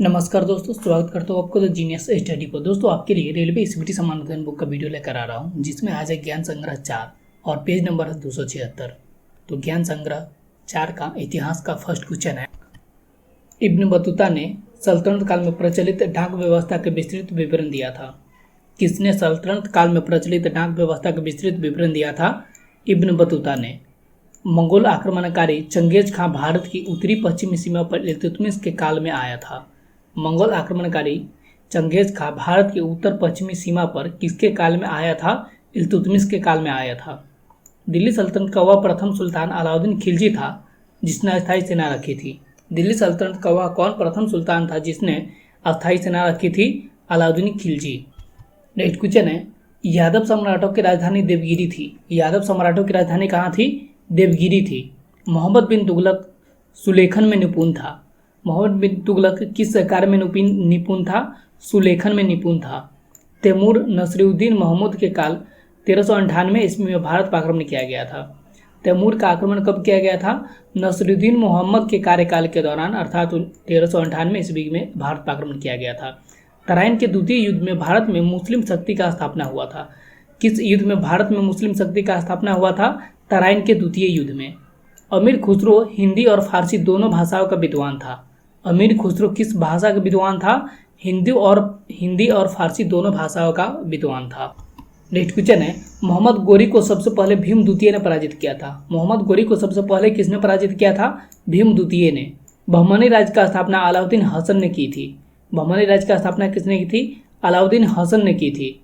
नमस्कार दोस्तों, स्वागत करता हूँ आपको द जीनियस स्टडी पर। दोस्तों, आपके लिए रेलवे स्मृति समानार्थन बुक का वीडियो लेकर आ रहा हूँ, जिसमें आज है ज्ञान संग्रह 4 और पेज नंबर है 276। तो ज्ञान संग्रह 4 का इतिहास का फर्स्ट क्वेश्चन है। इब्न बतूता ने सल्तनत काल में प्रचलित डाक व्यवस्था के विस्तृत विवरण दिया था। किसने सल्तनत काल में प्रचलित डाक व्यवस्था का विस्तृत विवरण दिया था? इब्न बतूता ने। मंगोल आक्रमणकारी चंगेज खां भारत की उत्तरी पश्चिमी सीमा पर इल्तुतमिश के काल में आया था। मंगोल आक्रमणकारी चंगेज खां भारत की उत्तर पश्चिमी सीमा पर किसके काल में आया था? इल्तुतमिश के काल में आया था। दिल्ली सल्तनत का वह प्रथम सुल्तान अलाउद्दीन खिलजी था जिसने अस्थायी सेना रखी थी। दिल्ली सल्तनत का वह कौन प्रथम सुल्तान था जिसने अस्थायी सेना रखी थी? अलाउद्दीन खिलजी। नेक्स्ट क्वेश्चन है, यादव सम्राटों की राजधानी देवगिरी थी। यादव सम्राटों की राजधानी कहाँ थी? देवगिरी थी। मोहम्मद बिन तुगलक सुलेखन में निपुण था। मोहम्मद बिन तुगलक किस कार्य में निपुण था? सुलेखन में निपुण था। तैमूर नसरुद्दीन महमूद के काल 1398 ईस्वी में भारत पर आक्रमण किया गया था। तैमूर का आक्रमण कब किया गया था? नसरुद्दीन मोहम्मद के कार्यकाल के दौरान, अर्थात 1398 ईस्वी में भारत पर आक्रमण किया गया था। तराइन के द्वितीय युद्ध में भारत में मुस्लिम शक्ति का स्थापना हुआ था। किस युद्ध में भारत में मुस्लिम शक्ति का स्थापना हुआ था? तराइन के द्वितीय युद्ध में। अमीर खुसरो हिंदी और फारसी दोनों भाषाओं का विद्वान था। अमीर खुसरो किस भाषा का विद्वान था? हिंदी और फारसी दोनों भाषाओं का विद्वान था। नेक्स्ट क्वेश्चन है, मोहम्मद गोरी को सबसे पहले भीम द्वितीय ने पराजित किया था। मोहम्मद गोरी को सबसे पहले किसने पराजित किया था? भीम द्वितीय ने। बहमनी राज्य का स्थापना अलाउद्दीन हसन ने की थी। बहमनी राज्य का स्थापना किसने की थी? अलाउद्दीन हसन ने की थी।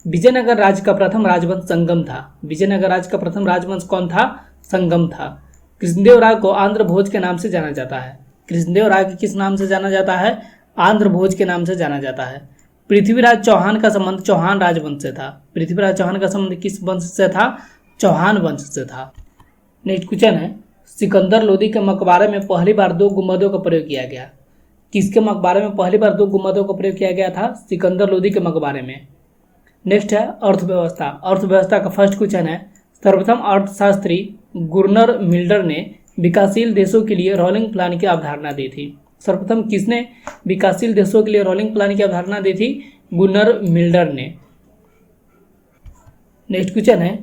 विजयनगर राज्य का प्रथम राजवंश संगम था। विजयनगर राज्य का प्रथम राजवंश कौन था? संगम था। कृष्णदेव राय को आंध्र भोज के नाम से जाना जाता है। कृष्णदेव राय किस नाम से जाना जाता है? आंध्र भोज के नाम से जाना जाता है। पृथ्वीराज चौहान का संबंध चौहान राजवंश से था। पृथ्वीराज चौहान का संबंध किस वंश से था? चौहान वंश से था। नेक्स्ट क्वेश्चन है, सिकंदर लोदी के मकबरे में पहली बार 2 गुंबदों का प्रयोग किया गया। किसके मकबरे में पहली बार 2 गुंबदों का प्रयोग किया गया था? सिकंदर लोदी के मकबरे में। नेक्स्ट है अर्थव्यवस्था। अर्थव्यवस्था का फर्स्ट क्वेश्चन है, सर्वप्रथम अर्थशास्त्री गुर्नर मिल्डर ने विकासशील देशों के लिए रोलिंग प्लान की अवधारणा दी थी। सर्वप्रथम किसने विकासशील देशों के लिए रोलिंग प्लान की अवधारणा दी थी? गुर्नर मिल्डर ने। नेक्स्ट क्वेश्चन है,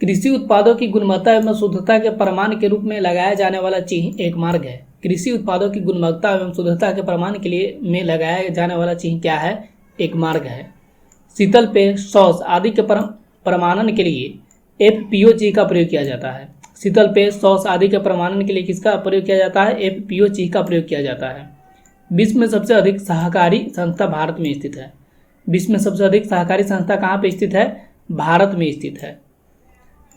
कृषि उत्पादों की गुणवत्ता एवं शुद्धता के प्रमाण के रूप में लगाया जाने वाला चिन्ह एक मार्ग है। कृषि उत्पादों की गुणवत्ता एवं शुद्धता के प्रमाण के लिए में लगाया जाने वाला चिन्ह क्या है? एक मार्ग है। शीतल पेय, सॉस आदि के प्रमाणन के लिए FPOC का प्रयोग किया जाता है। शीतल पेय, सॉस आदि के प्रमाणन के लिए किसका प्रयोग किया जाता है? FPOC का प्रयोग किया जाता है। विश्व में सबसे अधिक सहकारी संस्था भारत में स्थित है। विश्व में सबसे अधिक सहकारी संस्था कहाँ पे स्थित है? भारत में स्थित है।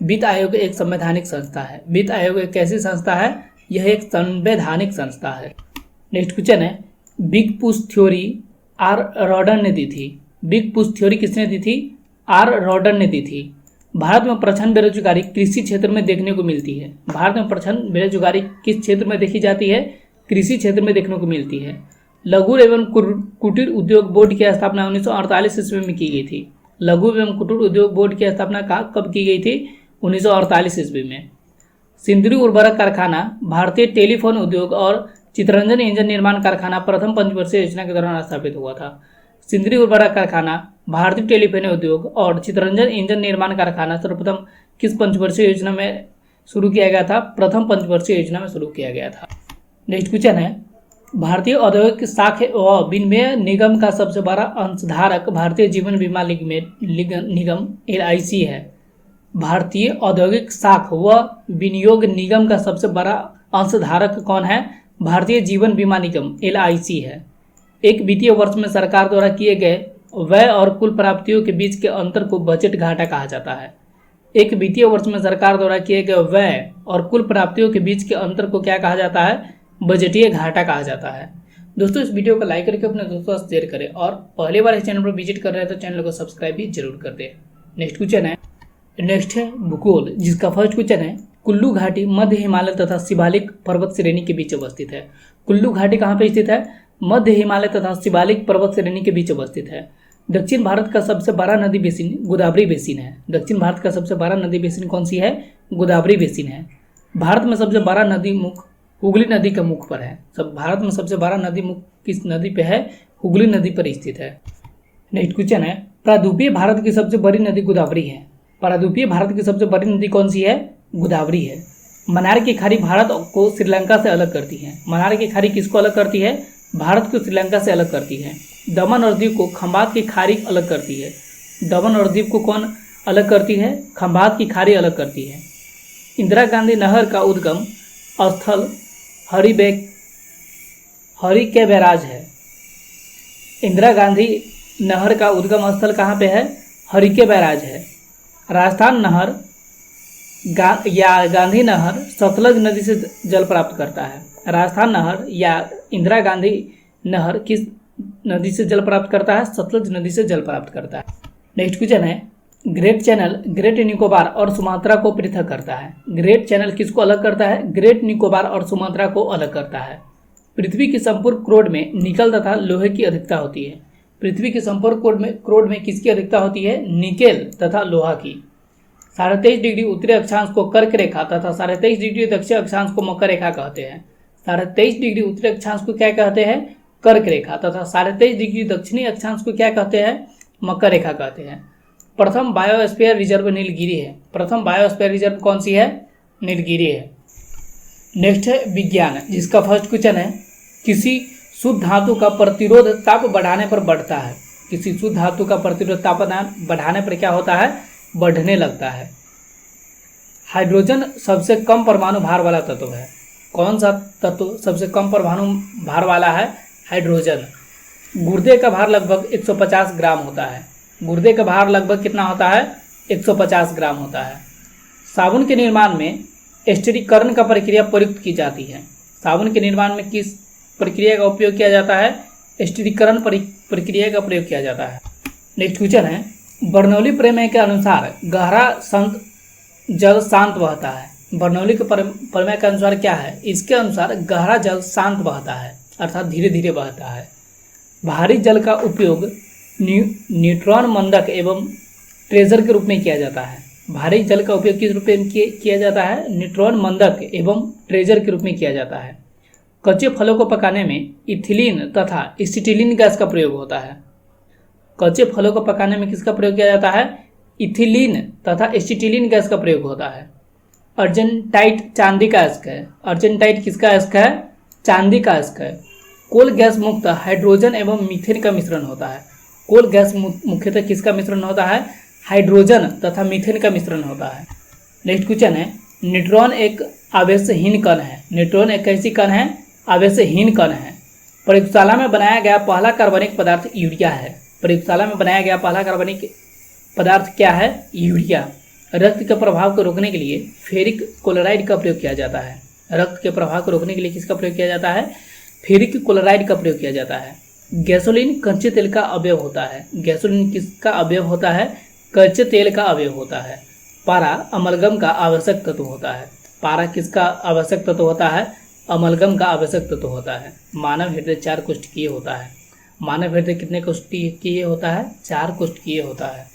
वित्त आयोग एक संवैधानिक संस्था है। वित्त आयोग एक कैसी संस्था है? यह एक संवैधानिक संस्था है। नेक्स्ट क्वेश्चन है, बिग पुश थ्योरी R. रॉडन ने दी थी। बिग पुश थ्योरी किसने दी थी? R. रॉडन ने दी थी। भारत में प्रचंड बेरोजगारी कृषि क्षेत्र में देखने को मिलती है। भारत में प्रचंड बेरोजगारी किस क्षेत्र में देखी जाती है? कृषि क्षेत्र में देखने को मिलती है। लघु एवं कुटीर उद्योग बोर्ड की स्थापना 1948 ईस्वी में की गई थी। लघु एवं कुटीर उद्योग बोर्ड की स्थापना कब की गई थी? 1948 ईस्वी में। सिंदरी उर्वरक कारखाना, भारतीय टेलीफोन उद्योग और चितरंजन इंजन निर्माण कारखाना प्रथम पंचवर्षीय योजना के दौरान स्थापित हुआ था। सिंदरी उर्वरक कारखाना, भारतीय टेलीफोन उद्योग और चितरंजन इंजन निर्माण कारखाना सर्वप्रथम किस पंचवर्षीय योजना में शुरू किया गया था? प्रथम पंचवर्षीय योजना में शुरू किया गया था। नेक्स्ट क्वेश्चन है, भारतीय औद्योगिक साख व विनिमय निगम का सबसे बड़ा अंशधारक भारतीय जीवन बीमा निगम LIC है। भारतीय औद्योगिक साख व विनियोग निगम का सबसे बड़ा अंशधारक कौन है? भारतीय जीवन बीमा निगम LIC है। एक वित्तीय वर्ष में सरकार द्वारा किए गए व्यय और कुल प्राप्तियों के बीच के अंतर को बजट घाटा कहा जाता है। एक वित्तीय वर्ष में सरकार द्वारा किए गए व्यय और कुल प्राप्तियों के बीच के अंतर को क्या कहा जाता है? बजटीय घाटा कहा जाता है। दोस्तों, इस वीडियो को लाइक करके अपने दोस्तों से शेयर करें और पहली बार इस चैनल पर विजिट कर रहे हैं तो चैनल को सब्सक्राइब भी जरूर कर दें। नेक्स्ट क्वेश्चन है, नेक्स्ट है भूगोल, जिसका फर्स्ट क्वेश्चन है, कुल्लू घाटी मध्य हिमालय तथा शिवालिक पर्वत श्रेणी के बीच अवस्थित है। कुल्लू घाटी कहाँ पे स्थित है? मध्य हिमालय तथा शिवालिक पर्वत श्रेणी के बीच अवस्थित है। दक्षिण भारत का सबसे बड़ा नदी बेसिन गोदावरी बेसिन है। दक्षिण भारत का सबसे बड़ा नदी बेसिन कौन सी है? गोदावरी बेसिन है। भारत में सबसे बड़ा नदी मुख हुगली नदी के मुख पर है। सब भारत में सबसे बड़ा नदी मुख किस नदी पे है? हुगली नदी पर स्थित है। नेक्स्ट क्वेश्चन है, प्रायद्वीपीय भारत की सबसे बड़ी नदी गोदावरी है। प्रायद्वीपीय भारत की सबसे बड़ी नदी कौन सी है? गोदावरी है। मन्नार की खाड़ी भारत को श्रीलंका से अलग करती है। मन्नार की खाड़ी किसको अलग करती है? भारत को श्रीलंका से अलग करती है। दमन और दीव को खंबात की खाड़ी अलग करती है। दमन और दीव को कौन अलग करती है? खंबात की खाड़ी अलग करती है। इंदिरा गांधी नहर का उद्गम स्थल हरि के बैराज है। इंदिरा गांधी नहर का उद्गम स्थल कहाँ पे है? हरि के बैराज है। राजस्थान नहर या गांधी नहर सतलज नदी से जल प्राप्त करता है। राजस्थान नहर या इंदिरा गांधी नहर किस नदी से जल प्राप्त करता है? सतलज नदी से जल प्राप्त करता है। नेक्स्ट क्वेश्चन है, ग्रेट चैनल ग्रेट निकोबार और सुमात्रा को पृथक करता है। ग्रेट चैनल किसको अलग करता है? ग्रेट निकोबार और सुमात्रा को अलग करता है। पृथ्वी की संपूर्ण क्रोड में निकल तथा लोहे की अधिकता होती है। पृथ्वी की संपूर्ण क्रोड में किसकी अधिकता होती है? निकेल तथा लोहा की। 23.5 डिग्री उत्तरी अक्षांश को कर्क रेखा तथा 23.5 डिग्री दक्षिण अक्षांश को मकर रेखा कहते हैं। 23.5 डिग्री उत्तरी अक्षांश को क्या कहते हैं? कर्क रेखा तथा 23.5 डिग्री दक्षिणी अक्षांश को क्या कहते हैं? मकर रेखा कहते हैं। प्रथम बायोस्फीयर रिजर्व नीलगिरी है। प्रथम बायोस्फीयर रिजर्व कौन सी है? नीलगिरी है। नेक्स्ट है विज्ञान, जिसका फर्स्ट क्वेश्चन है, किसी शुद्ध धातु का प्रतिरोध ताप बढ़ाने पर बढ़ता है। किसी शुद्ध धातु का प्रतिरोध ताप बढ़ाने पर क्या होता है? बढ़ने लगता है। हाइड्रोजन सबसे कम परमाणु भार वाला तत्व है। कौन सा तत्व सबसे कम परमाणु भार वाला है? हाइड्रोजन। गुर्दे का भार लगभग 150 ग्राम होता है। गुर्दे का भार लगभग कितना होता है? 150 ग्राम होता है। साबुन के निर्माण में स्टीरीकरण का प्रक्रिया प्रयुक्त की जाती है। साबुन के निर्माण में किस प्रक्रिया का उपयोग किया जाता है? स्टीरीकरण प्रक्रिया का प्रयोग किया जाता है। नेक्स्ट क्वेश्चन है, बर्नौली प्रमेय के अनुसार गहरा जल शांत बहता है। बर्नौली के प्रमेय के अनुसार क्या है? इसके अनुसार गहरा जल शांत बहता है, अर्थात धीरे धीरे बहता है। भारी जल का उपयोग न्यूट्रॉन मंदक एवं ट्रेजर के रूप में किया जाता है। भारी जल का उपयोग किस रूप में किया जाता है? न्यूट्रॉन मंदक एवं ट्रेजर के रूप में किया जाता है। कच्चे फलों को पकाने में इथिलीन तथा एसिटिलीन गैस का प्रयोग होता है। कच्चे फलों को पकाने में किसका प्रयोग किया जाता है? इथिलीन तथा एसिटिलीन गैस का प्रयोग होता है। अर्जेंटाइट चांदी का अयस्क है। अर्जेंटाइट किसका अयस्क है? चांदी का अयस्क है। कोल गैस मुक्त हाइड्रोजन एवं मीथेन का मिश्रण होता है। कोल गैस मुख्यतः किसका मिश्रण होता है? हाइड्रोजन तथा मीथेन का मिश्रण होता है। नेक्स्ट क्वेश्चन है, न्यूट्रॉन एक आवेशहीन कण है। न्यूट्रॉन एक कैसी कण है? आवेशहीन कण है। प्रयोगशाला में बनाया गया पहला कार्बनिक पदार्थ यूरिया है। प्रयोगशाला में बनाया गया पहला कार्बनिक पदार्थ क्या है? यूरिया। रक्त के प्रभाव को रोकने के लिए फेरिक क्लोराइड का प्रयोग किया जाता है। रक्त के प्रभाव को रोकने के लिए किसका प्रयोग किया जाता है? फेरिक क्लोराइड का प्रयोग किया जाता है। गैसोलीन कच्चे तेल का अवयव होता है। गैसोलीन किसका अवयव होता है? कच्चे तेल का अवयव होता है। पारा अमलगम का आवश्यक तत्व होता है। पारा किसका आवश्यक तत्व होता है? अमलगम का आवश्यक तत्व होता है। मानव हृदय 4 कोष्ठकीय होता है। मानव हृदय कितने कोष्ठकीय होता है? 4 कोष्ठकीय होता है।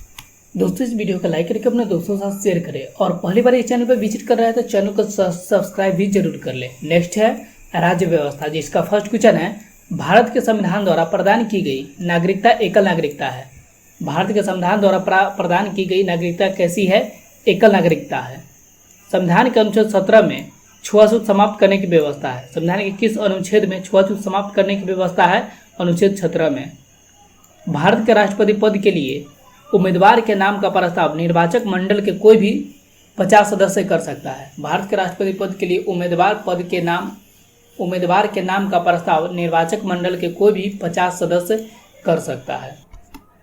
दोस्तों, इस वीडियो को लाइक करके अपने दोस्तों के साथ शेयर करें और पहली बार इस चैनल पर विजिट कर रहे हैं तो चैनल को सब्सक्राइब भी जरूर कर लें। नेक्स्ट है राज्य व्यवस्था, जिसका फर्स्ट क्वेश्चन है, भारत के संविधान द्वारा प्रदान की गई नागरिकता एकल नागरिकता है। भारत के संविधान द्वारा प्रदान की गई नागरिकता कैसी है? एकल नागरिकता है। संविधान के अनुच्छेद 17 में छुआछूत समाप्त करने की व्यवस्था है। संविधान के किस अनुच्छेद में छुआछूत समाप्त करने की व्यवस्था है? अनुच्छेद 17 में। भारत के राष्ट्रपति पद के लिए उम्मीदवार के नाम का प्रस्ताव निर्वाचक मंडल के कोई भी 50 सदस्य कर सकता है। भारत के राष्ट्रपति पद के लिए उम्मीदवार के नाम का प्रस्ताव निर्वाचक मंडल के कोई भी 50 सदस्य कर सकता है।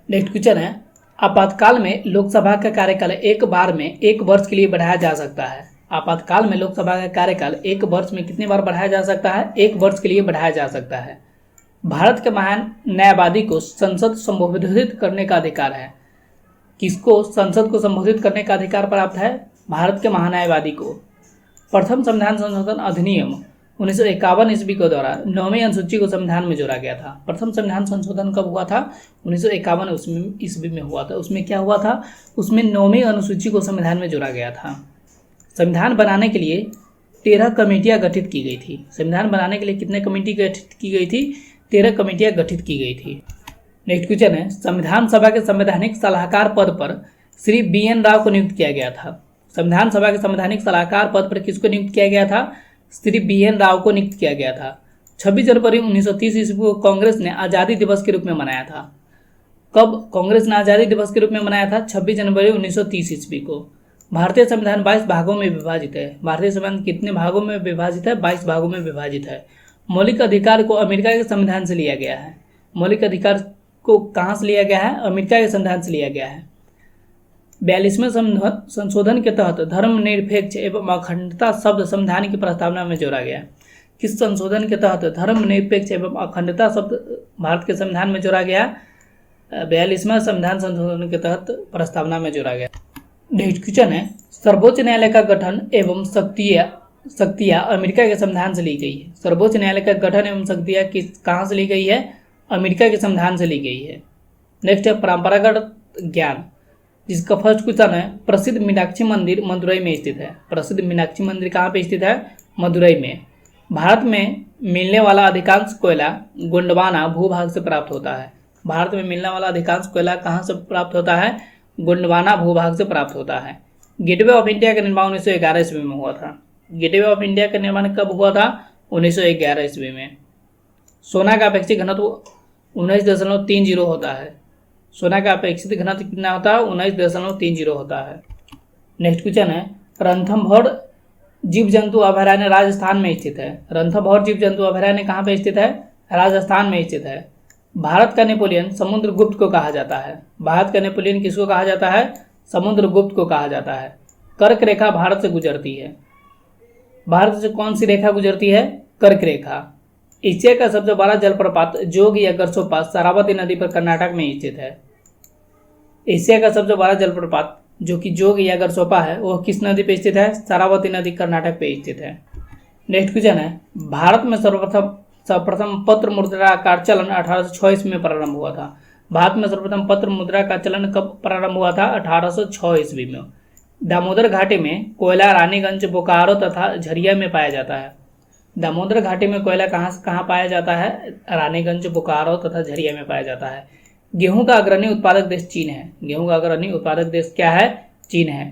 नेक्स्ट क्वेश्चन है, आपातकाल में लोकसभा का कार्यकाल एक बार में 1 वर्ष के लिए बढ़ाया जा सकता है। आपातकाल में लोकसभा का कार्यकाल 1 वर्ष में कितनी बार बढ़ाया जा सकता है? 1 वर्ष के लिए बढ़ाया जा सकता है। भारत के महान न्यायवादी को संसद संबोधित करने का अधिकार है। किसको संसद को संबोधित करने का अधिकार प्राप्त है? भारत के महान्यायवादी को। प्रथम संविधान संशोधन अधिनियम 1951 ईस्वी के द्वारा 9वीं अनुसूची को संविधान में जोड़ा गया था। प्रथम संविधान संशोधन कब हुआ था? 1951 ईस्वी में हुआ था। उसमें क्या हुआ था? उसमें 9वीं अनुसूची को संविधान में जोड़ा गया था। संविधान बनाने के लिए 13 कमेटियां गठित की गई थी। संविधान बनाने के लिए कितने कमेटी गठित की गई थी? 13 कमेटियां गठित की गई थी। नेक्स्ट क्वेश्चन है, संविधान सभा के संवैधानिक सलाहकार पद पर श्री BN राव को नियुक्त किया गया था। संविधान सभा के संवैधानिक सलाहकार पद पर किसको नियुक्त किया गया था? श्री BN राव को नियुक्त किया गया था। 26 जनवरी 1930 ईस्वी को कांग्रेस ने आज़ादी दिवस के रूप में मनाया था। कब कांग्रेस ने आज़ादी दिवस के रूप में मनाया था? 26 जनवरी 1930 ईस्वी को। भारतीय संविधान 22 भागों में विभाजित है। भारतीय संविधान कितने भागों में विभाजित है? 22 भागों में विभाजित है। मौलिक अधिकार को अमेरिका के संविधान से लिया गया है। मौलिक अधिकार को कहाँ से लिया गया है? अमेरिका के संविधान से लिया गया है। 42वें संशोधन के तहत धर्मनिरपेक्ष एवं अखंडता शब्द संविधान की प्रस्तावना में जोड़ा गया। किस संशोधन के तहत धर्मनिरपेक्ष एवं अखंडता शब्द भारत के संविधान में जोड़ा गया? 42वें संविधान संशोधन के तहत प्रस्तावना में जोड़ा गया। नेक्स्ट क्वेश्चन है, सर्वोच्च न्यायालय का गठन एवं शक्तियां अमेरिका के संविधान से ली गई है। सर्वोच्च न्यायालय का गठन एवं शक्तियां कहाँ से ली गई है? अमेरिका के संविधान से ली गई है। नेक्स्ट है परंपरागत ज्ञान, जिसका फर्स्ट क्वेश्चन है, प्रसिद्ध मीनाक्षी मंदिर मदुरई में स्थित है। प्रसिद्ध मीनाक्षी मंदिर कहाँ पे स्थित है? मदुरई में। भारत में मिलने वाला अधिकांश कोयला गोंडवाना भूभाग से प्राप्त होता है। भारत में मिलने वाला अधिकांश कोयला कहाँ से प्राप्त होता है? गोंडवाना भूभाग से प्राप्त होता है। गेटवे ऑफ इंडिया का निर्माण 1911 ईस्वी में हुआ था। गेटवे ऑफ इंडिया का निर्माण कब हुआ था? 1911 ईस्वी में। सोना का अपेक्षित घनत्व 19.30 होता है। सोना का अपेक्षित घनत्व कितना होता है? 19.30 होता है। नेक्स्ट क्वेश्चन है, रणथंभौर जीव जंतु अभयारण्य राजस्थान में स्थित है। रणथंभौर जीव जंतु अभयारण्य कहाँ पे स्थित है? राजस्थान में स्थित है। भारत का नेपोलियन समुद्रगुप्त को कहा जाता है। भारत का नेपोलियन किसको कहा जाता है? समुद्रगुप्त को कहा जाता है। कर्क रेखा भारत से गुजरती है। भारत से कौन सी रेखा गुजरती है? कर्क रेखा। एशिया का सबसे बड़ा जलप्रपात जोग या गरसोपा शरावती नदी पर कर्नाटक में स्थित है। एशिया का सबसे बड़ा जलप्रपात जो कि जोग या गरसोपा है वह किस नदी पे स्थित है? शरावती नदी कर्नाटक पे स्थित है। नेक्स्ट क्वेश्चन है, भारत में सर्वप्रथम पत्र मुद्रा का चलन 1806 ईस्वी में प्रारंभ हुआ था। भारत में सर्वप्रथम पत्र मुद्रा का चलन कब प्रारंभ हुआ था? 1806 ईस्वी में। दामोदर घाटी में कोयला रानीगंज, बोकारो तथा झरिया में पाया जाता है। दामोदर घाटी में कोयला कहाँ पाया जाता है? रानीगंज, बोकारो तथा झरिया में पाया जाता है। गेहूं का अग्रणी उत्पादक देश चीन है। गेहूं का अग्रणी उत्पादक देश क्या है? चीन है।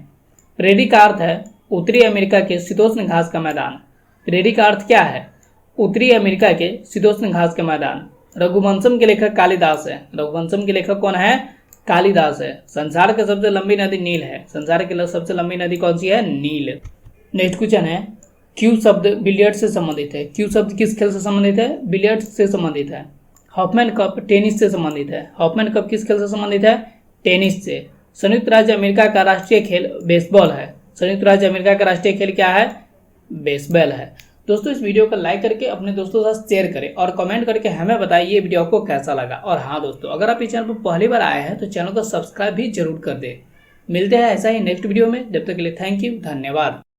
प्रेरी का अर्थ है उत्तरी अमेरिका के शीतोष्ण घास का मैदान। प्रेरी का अर्थ क्या है? उत्तरी अमेरिका के शीतोष्ण घास का मैदान। रघुवंशम के लेखक कालिदास है। रघुवंशम के लेखक कौन है? कालिदास है। संसार की सबसे लंबी नदी नील है। संसार की सबसे लंबी नदी कौन सी है? नील। नेक्स्ट क्वेश्चन है, क्यू शब्द बिलियर्ड्स से संबंधित है। क्यू शब्द किस खेल से संबंधित है? बिलियर्ड्स से संबंधित है। हॉफमैन कप टेनिस से संबंधित है। हॉफमैन कप किस खेल से संबंधित है? टेनिस से। संयुक्त राज्य अमेरिका का राष्ट्रीय खेल बेसबॉल है। संयुक्त राज्य अमेरिका का राष्ट्रीय खेल क्या है? बेसबॉल है। दोस्तों, इस वीडियो को लाइक करके अपने दोस्तों के साथ शेयर करें और कमेंट करके हमें बताइए ये वीडियो आपको कैसा लगा। और हाँ दोस्तों, अगर आप इस चैनल पर पहली बार आए हैं तो चैनल को सब्सक्राइब भी जरूर कर दें। मिलते हैं ऐसा ही नेक्स्ट वीडियो में। जब तक के लिए थैंक यू, धन्यवाद।